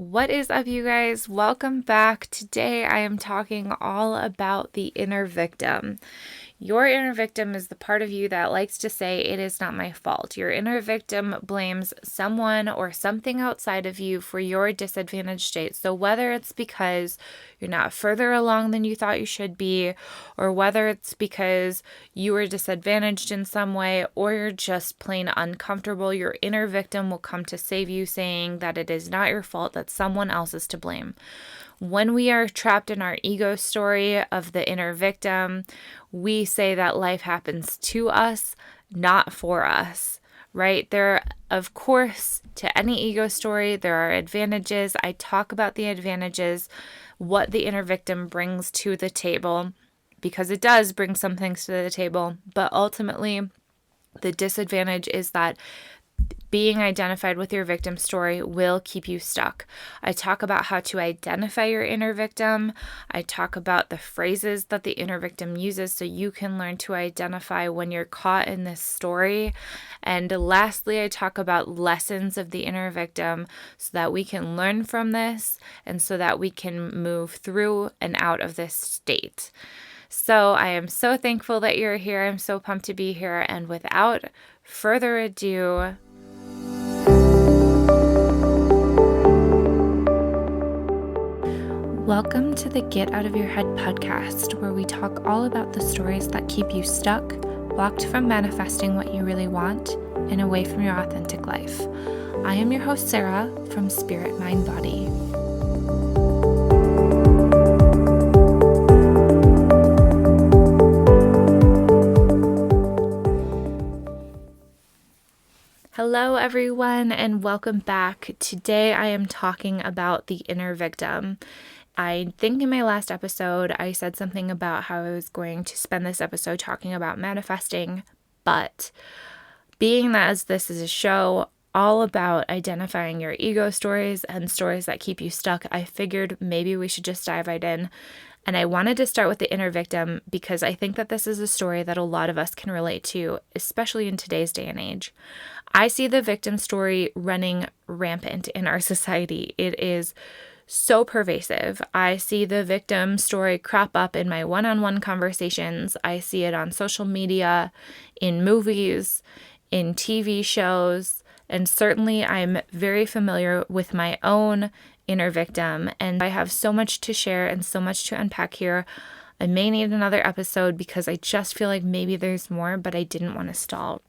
What is up, you guys? Welcome back. Today I am talking all about the inner victim. Your inner victim is the part of you that likes to say, "It is not my fault." Your inner victim blames someone or something outside of you for your disadvantaged state. So whether it's because you're not further along than you thought you should be, or whether it's because you were disadvantaged in some way, or you're just plain uncomfortable, your inner victim will come to save you, saying that it is not your fault, that someone else is to blame. When we are trapped in our ego story of the inner victim, we say that life happens to us, not for us, right? Of course, to any ego story, there are advantages. I talk about the advantages, what the inner victim brings to the table, because it does bring some things to the table. But ultimately, the disadvantage is that being identified with your victim story will keep you stuck. I talk about how to identify your inner victim. I talk about the phrases that the inner victim uses so you can learn to identify when you're caught in this story. And lastly, I talk about lessons of the inner victim so that we can learn from this and so that we can move through and out of this state. So I am so thankful that you're here. I'm so pumped to be here. And without further ado, welcome to the Get Out of Your Head podcast, where we talk all about the stories that keep you stuck, blocked from manifesting what you really want, and away from your authentic life. I am your host, Sarah, from Spirit, Mind, Body. Hello, everyone, and welcome back. Today, I am talking about the inner victim. I think in my last episode, I said something about how I was going to spend this episode talking about manifesting, but being that as this is a show all about identifying your ego stories and stories that keep you stuck, I figured maybe we should just dive right in. And I wanted to start with the inner victim because I think that this is a story that a lot of us can relate to, especially in today's day and age. I see the victim story running rampant in our society. It is so pervasive. I see the victim story crop up in my one-on-one conversations. I see it on social media, in movies, in TV shows, and certainly I'm very familiar with my own inner victim, and I have so much to share and so much to unpack here. I may need another episode because I just feel like maybe there's more, but I didn't want to stall.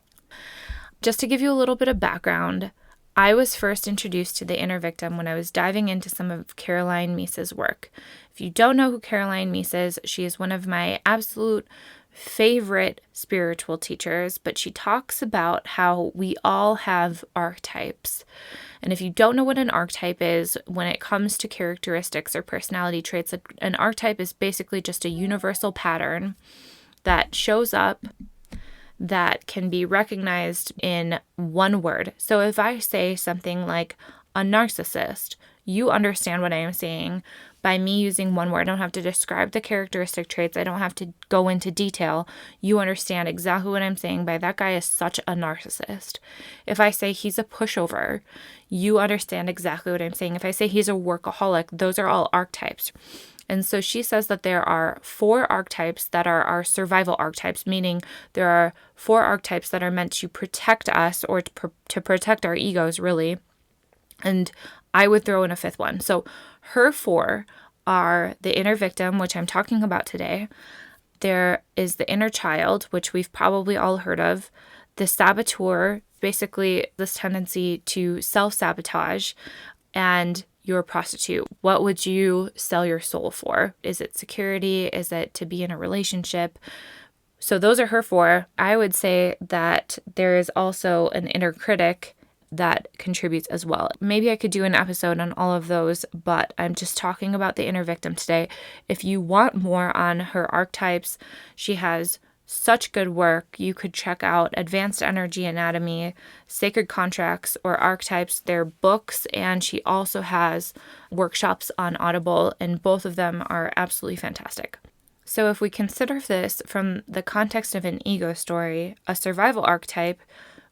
Just to give you a little bit of background, I was first introduced to the inner victim when I was diving into some of Caroline Myss's work. If you don't know who Caroline Myss is, she is one of my absolute favorite spiritual teachers, but she talks about how we all have archetypes. And if you don't know what an archetype is, when it comes to characteristics or personality traits, an archetype is basically just a universal pattern that shows up that can be recognized in one word. So if I say something like a narcissist, you understand what I am saying by me using one word. I don't have to describe the characteristic traits. I don't have to go into detail. You understand exactly what I'm saying by that guy is such a narcissist. If I say he's a pushover, you understand exactly what I'm saying. If I say he's a workaholic, those are all archetypes. And so she says that there are 4 archetypes that are our survival archetypes, meaning there are 4 archetypes that are meant to protect us or to protect our egos, really. And I would throw in a 5th one. So her 4 are the inner victim, which I'm talking about today. There is the inner child, which we've probably all heard of. The saboteur, basically this tendency to self-sabotage, and your prostitute. What would you sell your soul for? Is it security? Is it to be in a relationship? So those are her 4. I would say that there is also an inner critic that contributes as well. Maybe I could do an episode on all of those, but I'm just talking about the inner victim today. If you want more on her archetypes, she has such good work. You could check out Advanced Energy Anatomy, Sacred Contracts, or Archetypes. They're books, and she also has workshops on Audible, and both of them are absolutely fantastic. So if we consider this from the context of an ego story, a survival archetype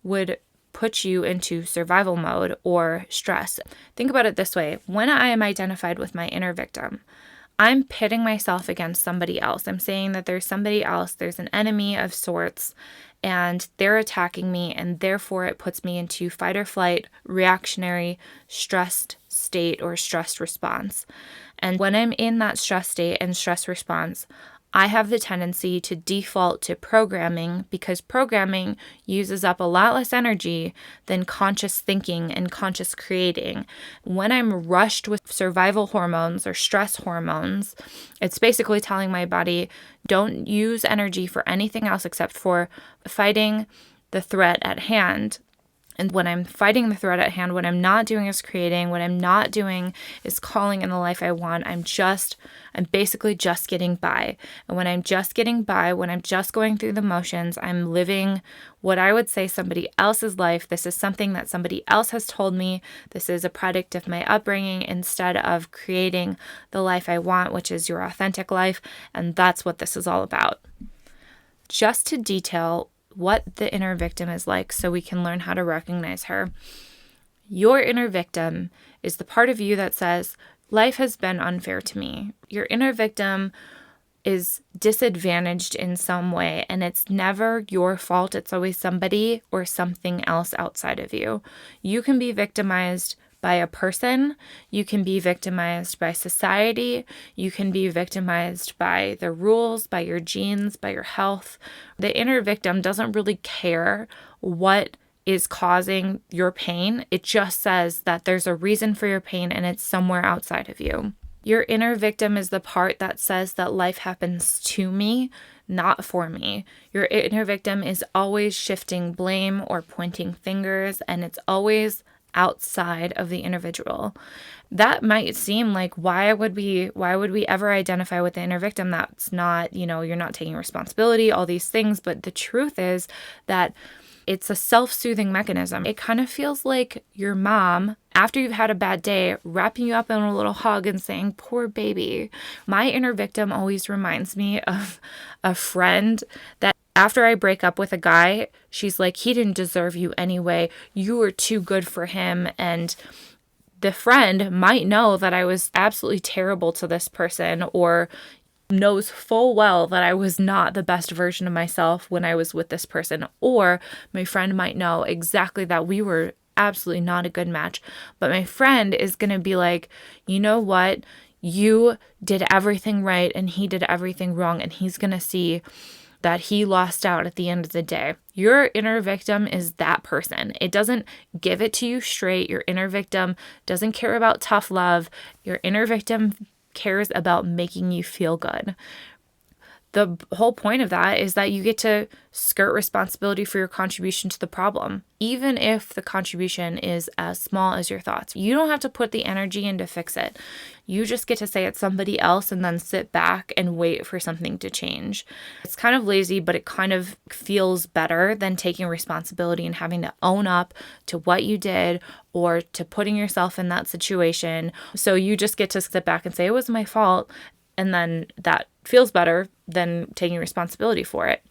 would puts you into survival mode or stress. Think about it this way. When I am identified with my inner victim, I'm pitting myself against somebody else. I'm saying that there's somebody else, there's an enemy of sorts, and they're attacking me, and therefore it puts me into fight or flight, reactionary, stressed state or stressed response. And when I'm in that stress state and stress response, I have the tendency to default to programming, because programming uses up a lot less energy than conscious thinking and conscious creating. When I'm rushed with survival hormones or stress hormones, it's basically telling my body, don't use energy for anything else except for fighting the threat at hand. And when I'm fighting the threat at hand, what I'm not doing is creating, what I'm not doing is calling in the life I want. I'm basically just getting by. And when I'm just getting by, when I'm just going through the motions, I'm living what I would say somebody else's life. This is something that somebody else has told me. This is a product of my upbringing, instead of creating the life I want, which is your authentic life. And that's what this is all about. Just to detail what the inner victim is like so we can learn how to recognize her. Your inner victim is the part of you that says, life has been unfair to me. Your inner victim is disadvantaged in some way, and it's never your fault. It's always somebody or something else outside of you. You can be victimized by a person, you can be victimized by society, you can be victimized by the rules, by your genes, by your health. The inner victim doesn't really care what is causing your pain. It just says that there's a reason for your pain and it's somewhere outside of you. Your inner victim is the part that says that life happens to me, not for me. Your inner victim is always shifting blame or pointing fingers, and it's always outside of the individual. That might seem like, why would we ever identify with the inner victim? That's not, you're not taking responsibility, all these things. But the truth is that it's a self-soothing mechanism. It kind of feels like your mom, after you've had a bad day, wrapping you up in a little hug and saying, poor baby. My inner victim always reminds me of a friend that after I break up with a guy, she's like, he didn't deserve you anyway. You were too good for him. And the friend might know that I was absolutely terrible to this person, or knows full well that I was not the best version of myself when I was with this person. Or my friend might know exactly that we were absolutely not a good match. But my friend is going to be like, you know what? You did everything right and he did everything wrong. And he's going to see that he lost out at the end of the day. Your inner victim is that person. It doesn't give it to you straight. Your inner victim doesn't care about tough love. Your inner victim cares about making you feel good. The whole point of that is that you get to skirt responsibility for your contribution to the problem, even if the contribution is as small as your thoughts. You don't have to put the energy in to fix it. You just get to say it's somebody else and then sit back and wait for something to change. It's kind of lazy, but it kind of feels better than taking responsibility and having to own up to what you did or to putting yourself in that situation. So you just get to sit back and say, it was my fault. And then that feels better than taking responsibility for it.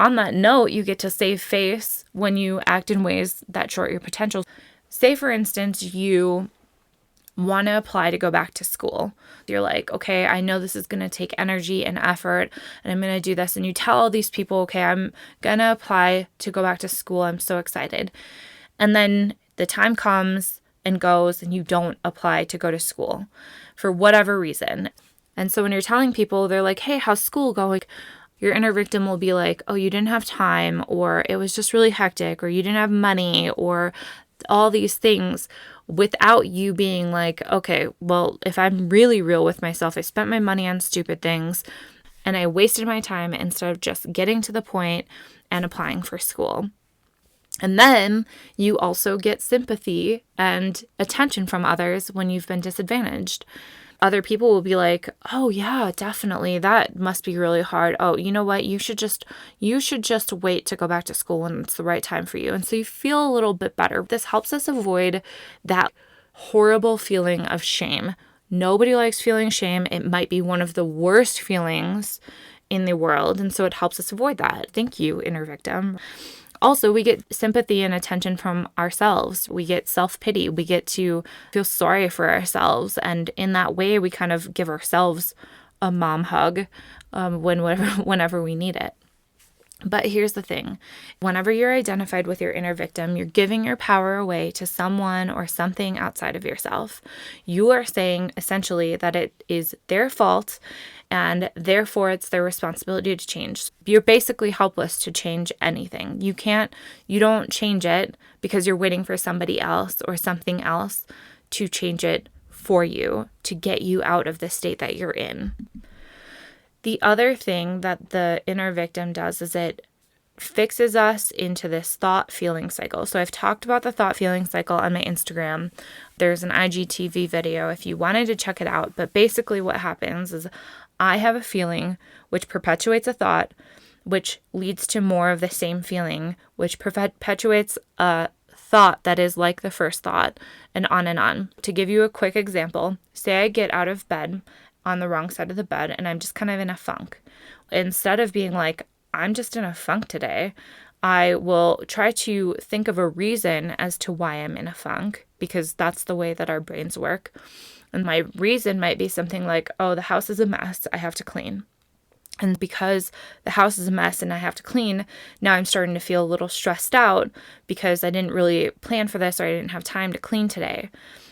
On that note, you get to save face when you act in ways that short your potential. Say, for instance, you want to apply to go back to school. You're like, okay, I know this is going to take energy and effort, and I'm going to do this. And you tell all these people, okay, I'm going to apply to go back to school. I'm so excited. And then the time comes and goes, and you don't apply to go to school for whatever reason. And so when you're telling people, they're like, hey, how's school going? Your inner victim will be like, oh, you didn't have time, or it was just really hectic, or you didn't have money, or all these things, without you being like, okay, well, if I'm really real with myself, I spent my money on stupid things and I wasted my time instead of just getting to the point and applying for school. And then you also get sympathy and attention from others when you've been disadvantaged. Other people will be like, oh yeah, definitely. That must be really hard. Oh, you know what? You should just wait to go back to school when it's the right time for you. And so you feel a little bit better. This helps us avoid that horrible feeling of shame. Nobody likes feeling shame. It might be one of the worst feelings in the world. And so it helps us avoid that. Thank you, inner victim. Also, we get sympathy and attention from ourselves. We get self-pity. We get to feel sorry for ourselves. And in that way, we kind of give ourselves a mom hug whenever we need it. But here's the thing. Whenever you're identified with your inner victim, you're giving your power away to someone or something outside of yourself. You are saying essentially that it is their fault and therefore it's their responsibility to change. You're basically helpless to change anything. You don't change it because you're waiting for somebody else or something else to change it for you, to get you out of the state that you're in. The other thing that the inner victim does is it fixes us into this thought-feeling cycle. So I've talked about the thought-feeling cycle on my Instagram. There's an IGTV video if you wanted to check it out. But basically what happens is I have a feeling which perpetuates a thought, which leads to more of the same feeling, which perpetuates a thought that is like the first thought, and on and on. To give you a quick example, say I get out of bed on the wrong side of the bed and I'm just kind of in a funk. Instead of being like, I'm just in a funk today, I will try to think of a reason as to why I'm in a funk, because that's the way that our brains work. And my reason might be something like, oh, the house is a mess, I have to clean. And because the house is a mess and I have to clean, now I'm starting to feel a little stressed out because I didn't really plan for this or I didn't have time to clean today.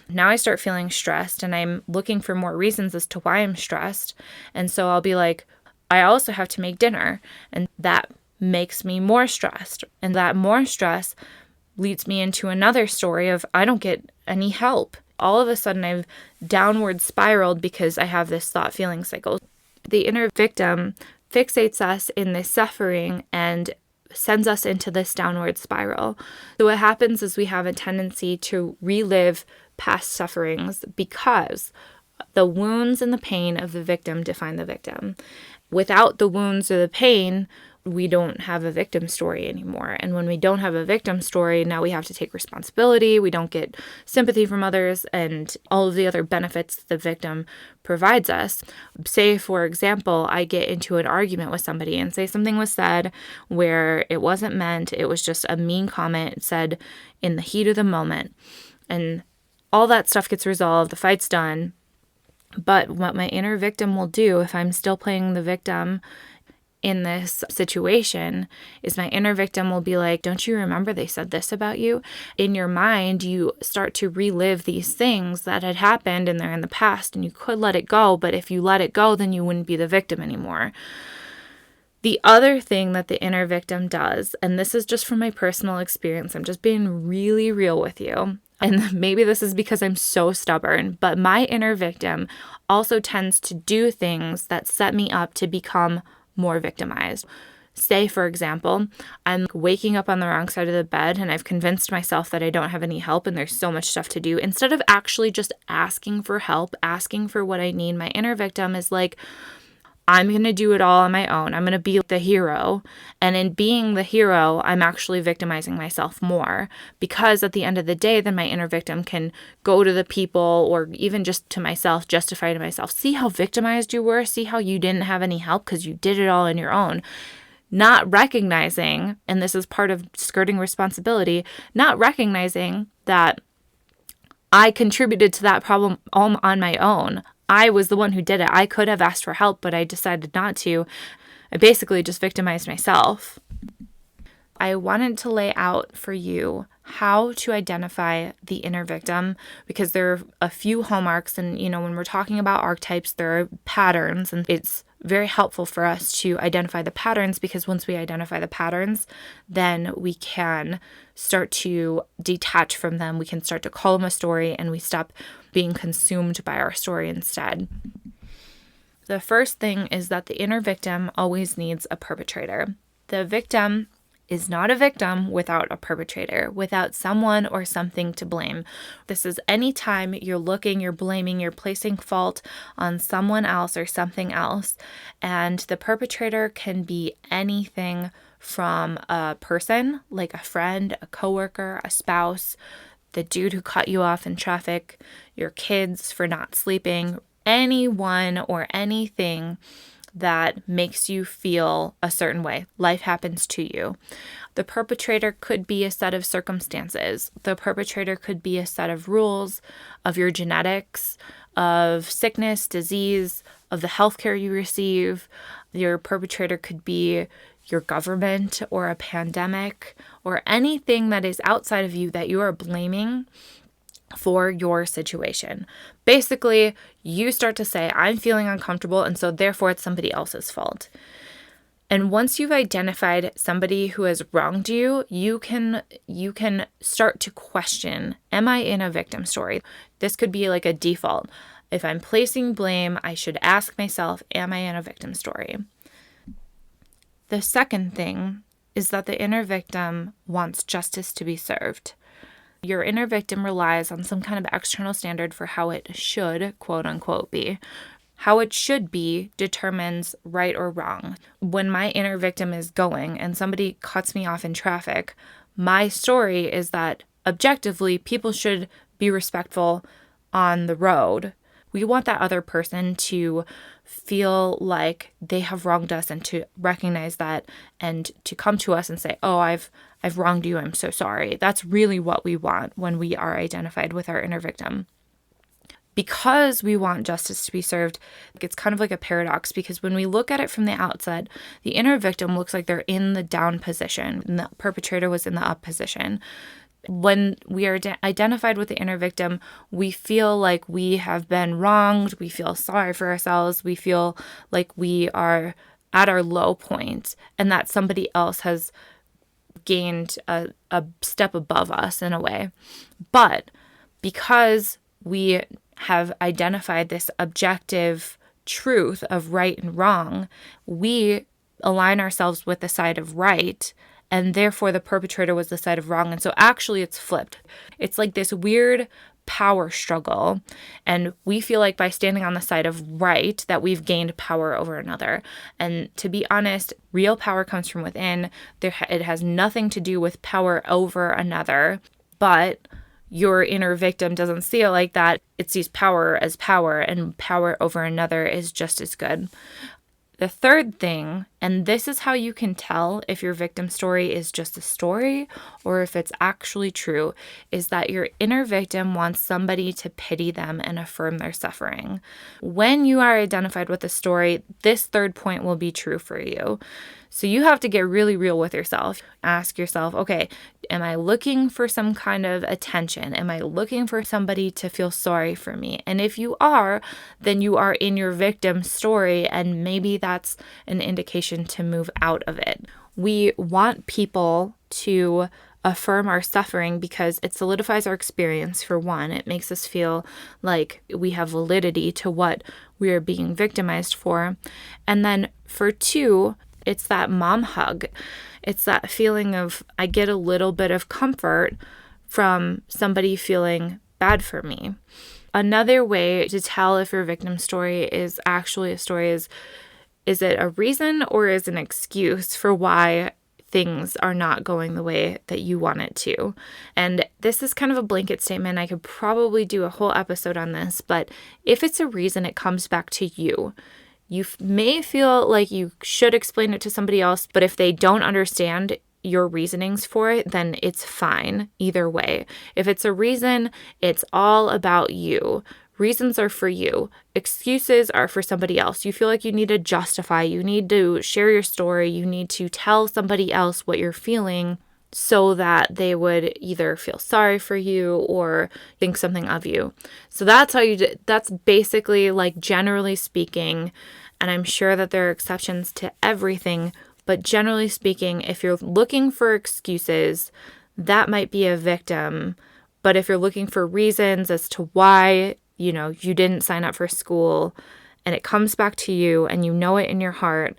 Now I start feeling stressed and I'm looking for more reasons as to why I'm stressed. And so I'll be like, I also have to make dinner. And that makes me more stressed. And that more stress leads me into another story of I don't get any help. All of a sudden I've downward spiraled because I have this thought feeling cycle. The inner victim fixates us in this suffering and sends us into this downward spiral. So what happens is we have a tendency to relive past sufferings because the wounds and the pain of the victim define the victim. Without the wounds or the pain, we don't have a victim story anymore. And when we don't have a victim story, now we have to take responsibility. We don't get sympathy from others and all of the other benefits the victim provides us. Say, for example, I get into an argument with somebody and say something was said where it wasn't meant. It was just a mean comment said in the heat of the moment. And all that stuff gets resolved. The fight's done. But what my inner victim will do, if I'm still playing the victim in this situation, is my inner victim will be like, don't you remember they said this about you? In your mind, you start to relive these things that had happened and they're in the past and you could let it go. But if you let it go, then you wouldn't be the victim anymore. The other thing that the inner victim does, and this is just from my personal experience, I'm just being really real with you. And maybe this is because I'm so stubborn, but my inner victim also tends to do things that set me up to become more victimized. Say, for example, I'm waking up on the wrong side of the bed and I've convinced myself that I don't have any help and there's so much stuff to do. Instead of actually just asking for help, asking for what I need, my inner victim is like, I'm going to do it all on my own. I'm going to be the hero. And in being the hero, I'm actually victimizing myself more because at the end of the day, then my inner victim can go to the people or even just to myself, justify to myself, see how victimized you were, see how you didn't have any help because you did it all on your own. Not recognizing, and this is part of skirting responsibility, not recognizing that I contributed to that problem all on my own. I was the one who did it. I could have asked for help, but I decided not to. I basically just victimized myself. I wanted to lay out for you how to identify the inner victim because there are a few hallmarks. And, when we're talking about archetypes, there are patterns, and it's very helpful for us to identify the patterns because once we identify the patterns, then we can start to detach from them. We can start to call them a story and we stop being consumed by our story instead. The first thing is that the inner victim always needs a perpetrator. The victim is not a victim without a perpetrator, without someone or something to blame. This is any time you're blaming, you're placing fault on someone else or something else. And the perpetrator can be anything from a person, like a friend, a coworker, a spouse, the dude who cut you off in traffic, your kids for not sleeping, anyone or anything that makes you feel a certain way. Life happens to you. The perpetrator could be a set of circumstances. The perpetrator could be a set of rules of your genetics, of sickness, disease, of the healthcare you receive. Your perpetrator could be your government or a pandemic or anything that is outside of you that you are blaming for your situation. Basically, you start to say, I'm feeling uncomfortable, and so therefore it's somebody else's fault. And once you've identified somebody who has wronged you, you can start to question, am I in a victim story? This could be like a default. If I'm placing blame, I should ask myself, am I in a victim story? The second thing is that the inner victim wants justice to be served. Your inner victim relies on some kind of external standard for how it should, quote unquote, be. How it should be determines right or wrong. When my inner victim is going and somebody cuts me off in traffic, my story is that objectively people should be respectful on the road. We want that other person to feel like they have wronged us and to recognize that and to come to us and say, oh, I've wronged you. I'm so sorry. That's really what we want when we are identified with our inner victim. Because we want justice to be served, it's kind of like a paradox, because when we look at it from the outset, the inner victim looks like they're in the down position and the perpetrator was in the up position. When we are identified with the inner victim, we feel like we have been wronged. We feel sorry for ourselves. We feel like we are at our low point and that somebody else has gained a step above us in a way. But because we have identified this objective truth of right and wrong, we align ourselves with the side of right, and therefore the perpetrator was the side of wrong. And so actually it's flipped. It's like this weird power struggle, and we feel like by standing on the side of right that we've gained power over another. And to be honest, real power comes from within. It has nothing to do with power over another, but your inner victim doesn't see it like that. It sees power as power, and power over another is just as good. The third thing, and this is how you can tell if your victim story is just a story or if it's actually true, is that your inner victim wants somebody to pity them and affirm their suffering. When you are identified with a story, this third point will be true for you. So you have to get really real with yourself. Ask yourself, okay, am I looking for some kind of attention? Am I looking for somebody to feel sorry for me? And if you are, then you are in your victim story, and maybe that's an indication to move out of it. We want people to affirm our suffering because it solidifies our experience. For one, it makes us feel like we have validity to what we are being victimized for. And then for two, it's that mom hug. It's that feeling of I get a little bit of comfort from somebody feeling bad for me. Another way to tell if your victim story is actually a story is it a reason or is it an excuse for why things are not going the way that you want it to? And this is kind of a blanket statement. I could probably do a whole episode on this, but if it's a reason, it comes back to you. You may feel like you should explain it to somebody else, but if they don't understand your reasonings for it, then it's fine either way. If it's a reason, it's all about you. Reasons are for you. Excuses are for somebody else. You feel like you need to justify, you need to share your story, you need to tell somebody else what you're feeling so that they would either feel sorry for you or think something of you. So that's that's basically, like, generally speaking, and I'm sure that there are exceptions to everything, but generally speaking, if you're looking for excuses, that might be a victim. But if you're looking for reasons as to why, you didn't sign up for school and it comes back to you and you know it in your heart,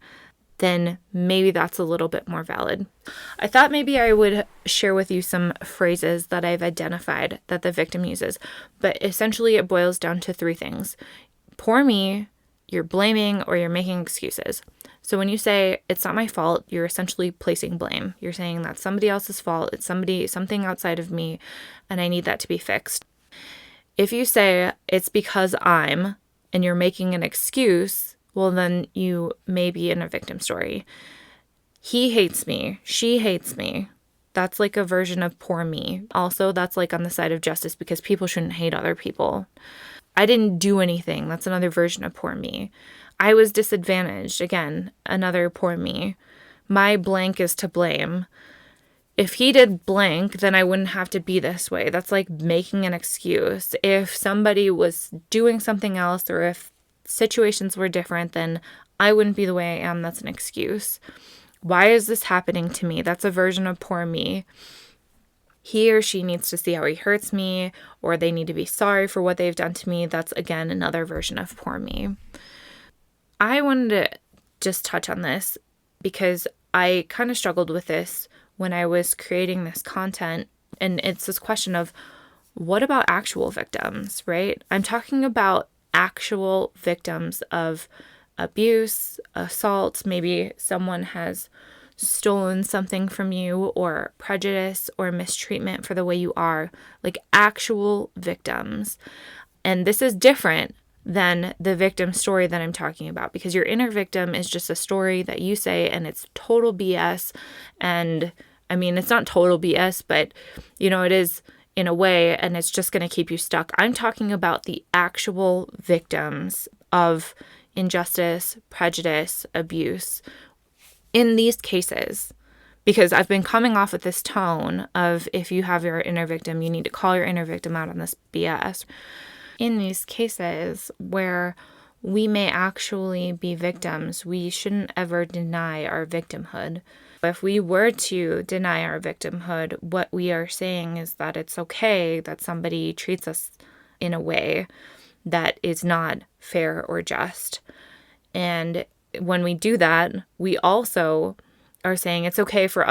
then maybe that's a little bit more valid. I thought maybe I would share with you some phrases that I've identified that the victim uses, but essentially it boils down to three things. Poor me, you're blaming, or you're making excuses. So when you say, it's not my fault, you're essentially placing blame. You're saying that's somebody else's fault. It's something outside of me, and I need that to be fixed. If you say, it's because and you're making an excuse, well, then you may be in a victim story. He hates me. She hates me. That's like a version of poor me. Also, that's like on the side of justice because people shouldn't hate other people. I didn't do anything. That's another version of poor me. I was disadvantaged. Again, another poor me. My blank is to blame. If he did blank, then I wouldn't have to be this way. That's like making an excuse. If somebody was doing something else or if situations were different, then I wouldn't be the way I am. That's an excuse. Why is this happening to me? That's a version of poor me. He or she needs to see how he hurts me, or they need to be sorry for what they've done to me. That's, again, another version of poor me. I wanted to just touch on this because I kind of struggled with this when I was creating this content. And it's this question of, what about actual victims, right? I'm talking about actual victims of abuse, assault. Maybe someone has stolen something from you, or prejudice or mistreatment for the way you are, like actual victims. And this is different than the victim story that I'm talking about, because your inner victim is just a story that you say and it's total BS. And I mean, it's not total BS, but it is in a way, and it's just going to keep you stuck. I'm talking about the actual victims of injustice, prejudice, abuse in these cases, because I've been coming off with this tone of, if you have your inner victim, you need to call your inner victim out on this BS. In these cases where we may actually be victims, we shouldn't ever deny our victimhood. If we were to deny our victimhood, what we are saying is that it's okay that somebody treats us in a way that is not fair or just. And when we do that, we also are saying it's okay for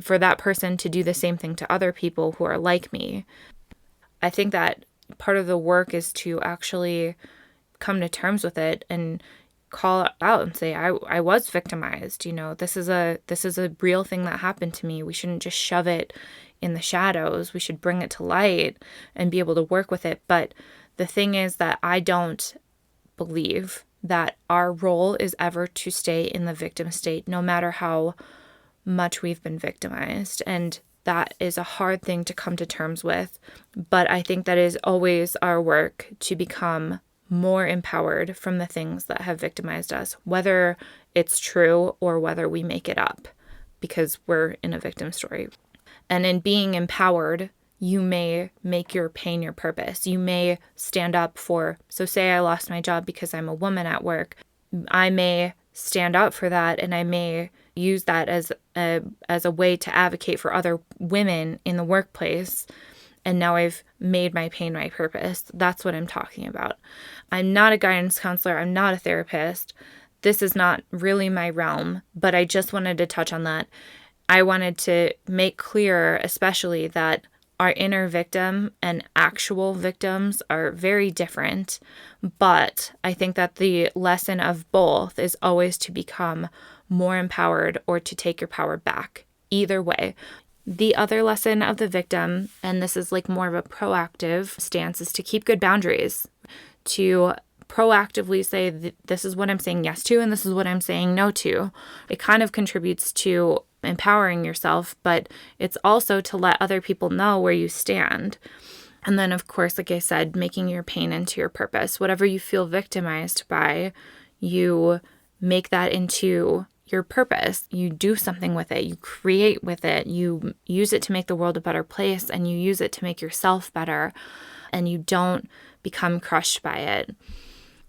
for that person to do the same thing to other people who are like me. I think that part of the work is to actually come to terms with it and call it out and say, I was victimized. This is a real thing that happened to me. We shouldn't just shove it in the shadows. We should bring it to light and be able to work with it. But the thing is that I don't believe that our role is ever to stay in the victim state, no matter how much we've been victimized. And that is a hard thing to come to terms with. But I think that is always our work to become more empowered from the things that have victimized us, whether it's true or whether we make it up because we're in a victim story. And in being empowered, you may make your pain your purpose. You may stand up for, so say I lost my job because I'm a woman at work. I may stand up for that, and I may use that as a way to advocate for other women in the workplace. And now I've made my pain my purpose. That's what I'm talking about. I'm not a guidance counselor. I'm not a therapist. This is not really my realm, but I just wanted to touch on that. I wanted to make clear, especially, that our inner victim and actual victims are very different. But I think that the lesson of both is always to become more empowered or to take your power back. Either way. The other lesson of the victim, and this is like more of a proactive stance, is to keep good boundaries, to proactively say, this is what I'm saying yes to, and this is what I'm saying no to. It kind of contributes to empowering yourself, but it's also to let other people know where you stand. And then, of course, like I said, making your pain into your purpose. Whatever you feel victimized by, you make that into your purpose. You do something with it. You create with it. You use it to make the world a better place, and you use it to make yourself better, and you don't become crushed by it.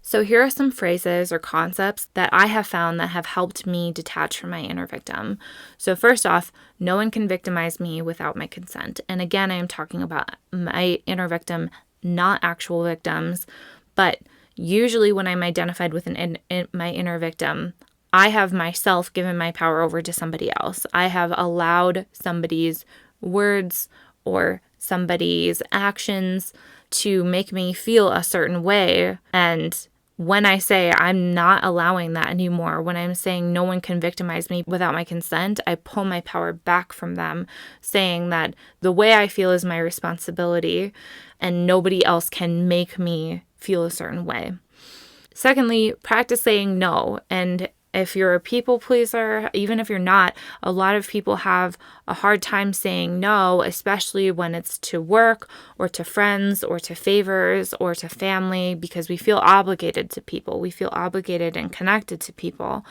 So here are some phrases or concepts that I have found that have helped me detach from my inner victim. So first off, no one can victimize me without my consent. And again, I am talking about my inner victim, not actual victims. But usually when I'm identified with my inner victim, I have myself given my power over to somebody else. I have allowed somebody's words or somebody's actions to make me feel a certain way. And when I say I'm not allowing that anymore, when I'm saying no one can victimize me without my consent, I pull my power back from them, saying that the way I feel is my responsibility and nobody else can make me feel a certain way. Secondly, practice saying no. And if you're a people pleaser, even if you're not, a lot of people have a hard time saying no, especially when it's to work or to friends or to favors or to family, because we feel obligated to people. We feel obligated and connected to people.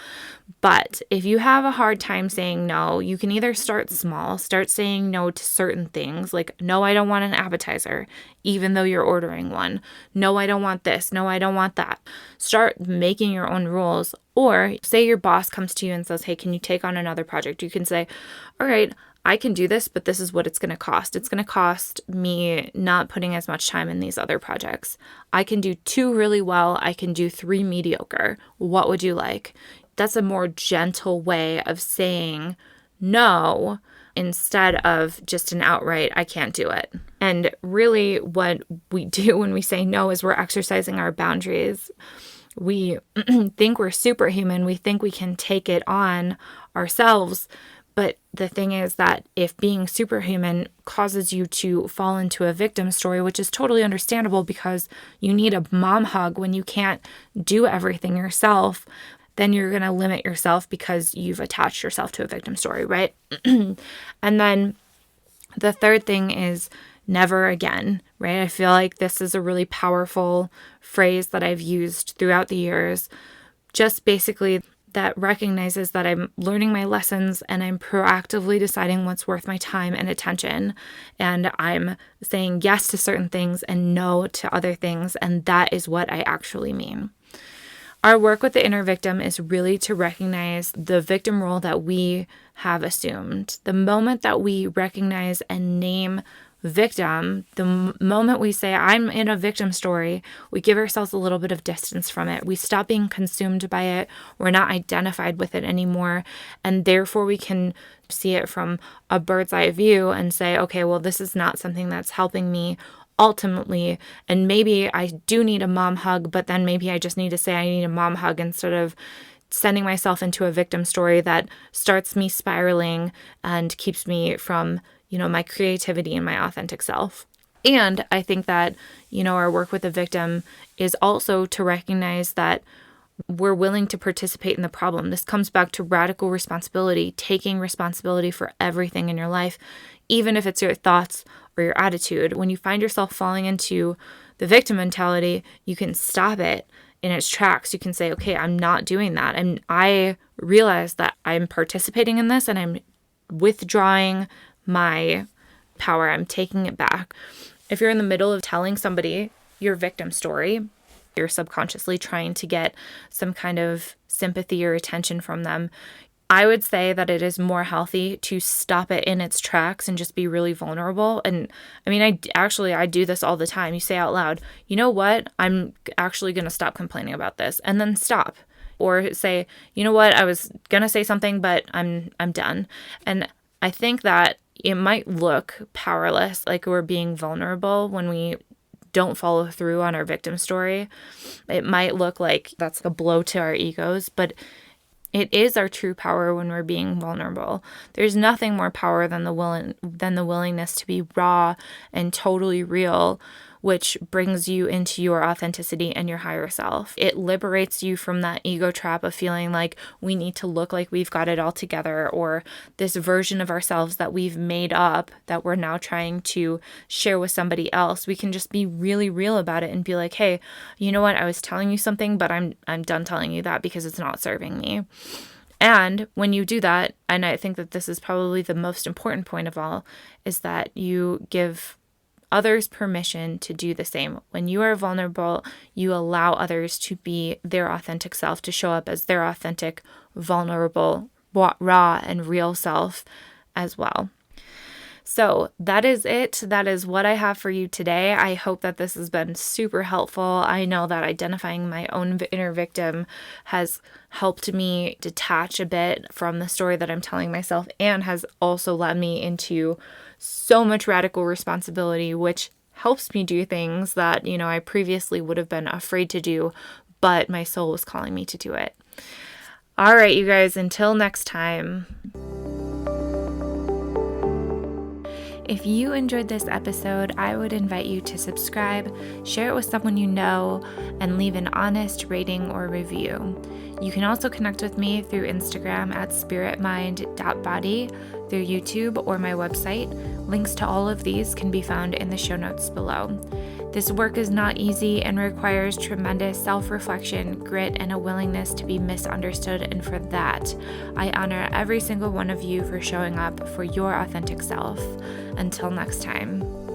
But if you have a hard time saying no, you can either start small, start saying no to certain things, like, no, I don't want an appetizer, even though you're ordering one. No, I don't want this. No, I don't want that. Start making your own rules. Or say your boss comes to you and says, hey, can you take on another project? You can say, all right, I can do this, but this is what it's going to cost. It's going to cost me not putting as much time in these other projects. I can do 2 really well. I can do 3 mediocre. What would you like? That's a more gentle way of saying no instead of just an outright, I can't do it. And really what we do when we say no is we're exercising our boundaries. We think we're superhuman. We think we can take it on ourselves. But the thing is that if being superhuman causes you to fall into a victim story, which is totally understandable because you need a mom hug when you can't do everything yourself, then you're going to limit yourself because you've attached yourself to a victim story, right? And then the third thing is never again, right? I feel like this is a really powerful phrase that I've used throughout the years. Just basically that recognizes that I'm learning my lessons and I'm proactively deciding what's worth my time and attention. And I'm saying yes to certain things and no to other things. And that is what I actually mean. Our work with the inner victim is really to recognize the victim role that we have assumed. The moment that we recognize and name victim, the moment we say, I'm in a victim story, we give ourselves a little bit of distance from it. We stop being consumed by it. We're not identified with it anymore. And therefore we can see it from a bird's eye view and say, okay, well, this is not something that's helping me ultimately. And maybe I do need a mom hug, but then maybe I just need to say I need a mom hug instead of sending myself into a victim story that starts me spiraling and keeps me from my creativity and my authentic self. And I think that, our work with the victim is also to recognize that we're willing to participate in the problem. This comes back to radical responsibility, taking responsibility for everything in your life, even if it's your thoughts or your attitude. When you find yourself falling into the victim mentality, you can stop it in its tracks. You can say, okay, I'm not doing that. And I realize that I'm participating in this and I'm withdrawing my power. I'm taking it back. If you're in the middle of telling somebody your victim story, you're subconsciously trying to get some kind of sympathy or attention from them, I would say that it is more healthy to stop it in its tracks and just be really vulnerable. And I mean, I do this all the time. You say out loud, you know what? I'm actually going to stop complaining about this, and then stop. Or say, you know what? I was going to say something, but I'm done. And I think that it might look powerless, like we're being vulnerable when we don't follow through on our victim story. It might look like that's a blow to our egos, but it is our true power when we're being vulnerable. There's nothing more power than the willingness to be raw and totally real, which brings you into your authenticity and your higher self. It liberates you from that ego trap of feeling like we need to look like we've got it all together, or this version of ourselves that we've made up that we're now trying to share with somebody else. We can just be really real about it and be like, hey, you know what? I was telling you something, but I'm done telling you that because it's not serving me. And when you do that, and I think that this is probably the most important point of all, is that you give others permission to do the same. When you are vulnerable, you allow others to be their authentic self, to show up as their authentic, vulnerable, raw, and real self as well. So that is it. That is what I have for you today. I hope that this has been super helpful. I know that identifying my own inner victim has helped me detach a bit from the story that I'm telling myself, and has also led me into so much radical responsibility, which helps me do things that, I previously would have been afraid to do, but my soul was calling me to do it. All right, you guys, until next time. If you enjoyed this episode, I would invite you to subscribe, share it with someone you know, and leave an honest rating or review. You can also connect with me through Instagram at spiritmind.body, through YouTube, or my website. Links to all of these can be found in the show notes below. This work is not easy and requires tremendous self-reflection, grit, and a willingness to be misunderstood, and for that, I honor every single one of you for showing up for your authentic self. Until next time.